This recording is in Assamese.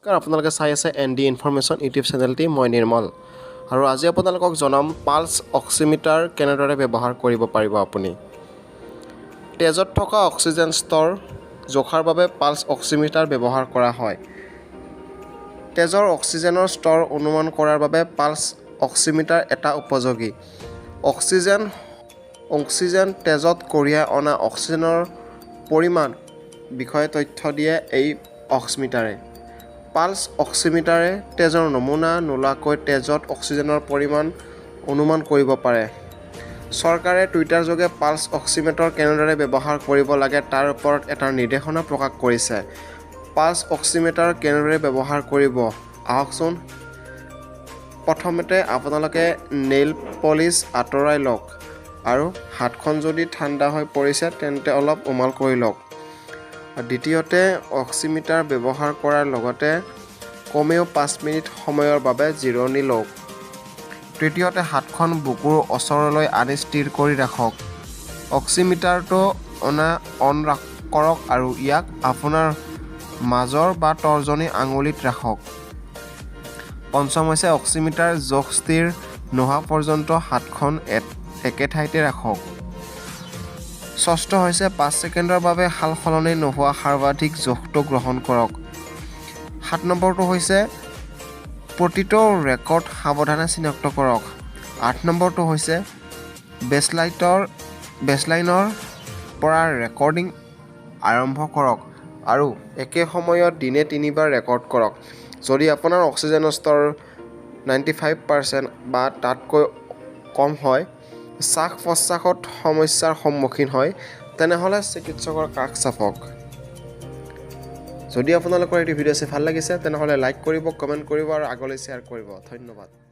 কাৰণ আপোনালোকে চাই আছে ND ইনফৰমেশ্যন ইউটিউব চেনেলটি মই নিৰ্মল আৰু আজি আপোনালোকক জনাম পালছ অক্সিমিটাৰ কেনেদৰে ব্যৱহাৰ কৰিব পাৰিব আপুনি তেজত থকা অক্সিজেন স্তৰ জোখাৰ বাবে পালছ অক্সিমিটাৰ ব্যৱহাৰ কৰা হয় তেজৰ অক্সিজেনৰ স্তৰ অনুমান কৰাৰ বাবে পালছ অক্সিমিটাৰ এটা উপযোগী অক্সিজেন তেজত কঢ়িয়াই অনা অক্সিজেনৰ পৰিমাণ বিষয়ে তথ্য দিয়ে এই অক্সিমিটাৰে পালছ অক্সিমিটাৰে তেজৰ নমুনা নোলোৱাকৈ তেজত অক্সিজেনৰ পৰিমাণ অনুমান কৰিব পাৰে চৰকাৰে টুইটাৰযোগে পালছ অক্সিমিটাৰ কেনেদৰে ব্যৱহাৰ কৰিব লাগে তাৰ ওপৰত এটা নিৰ্দেশনা প্ৰকাশ কৰিছে পালছ অক্সিমিটাৰ কেনেদৰে ব্যৱহাৰ কৰিব আহকচোন প্ৰথমতে আপোনালোকে নেইল পলিছ আঁতৰাই লওক আৰু হাতখন যদি ঠাণ্ডা হৈ পৰিছে তেন্তে অলপ উমাল কৰি লওক দ্বিতীয়তে অক্সিমিটাৰ ব্যৱহাৰ কৰাৰ লগতে কমেও 5 মিনিট সময়ৰ বাবে জিৰণি লওক তৃতীয়তে হাতখন বুকুৰ ওচৰলৈ আনি স্থিৰ কৰি ৰাখক অক্সিমিটাৰটো অন কৰক আৰু ইয়াক আপোনাৰ মাজৰ বা তৰ্জনী আঙুলিত ৰাখক পঞ্চম হৈছে অক্সিমিটাৰ জোখ স্থিৰ নোহোৱা পৰ্যন্ত হাতখন একে ঠাইতে ৰাখক ষষ্ঠ হৈছে 5 ছেকেণ্ডৰ বাবে সালসলনি নোহোৱা সৰ্বাধিক জোখটো গ্ৰহণ কৰক 7 নম্বৰটো হৈছে প্ৰতিটো ৰেকৰ্ড সাৱধানে চিনাক্ত কৰক 8 নম্বৰটো হৈছে বেছলাইনৰ পৰা ৰেকৰ্ডিং আৰম্ভ কৰক আৰু একে সময়ত দিনে 3 বাৰ ৰেকৰ্ড কৰক যদি আপোনাৰ অক্সিজেনৰ স্তৰ 95% বা তাতকৈ কম হয় শ্বাস-প্ৰশ্বাসত সমস্যাৰ সন্মুখীন হয় তেনেহ'লে চিকিৎসকৰ কাষ চাপক যদি আপোনালোকৰ এই ভিডিঅ' চাই ভাল লাগিছে তেনেহ'লে লাইক কৰিব কমেণ্ট কৰিব আৰু আগলৈ শ্বেয়াৰ কৰিব ধন্যবাদ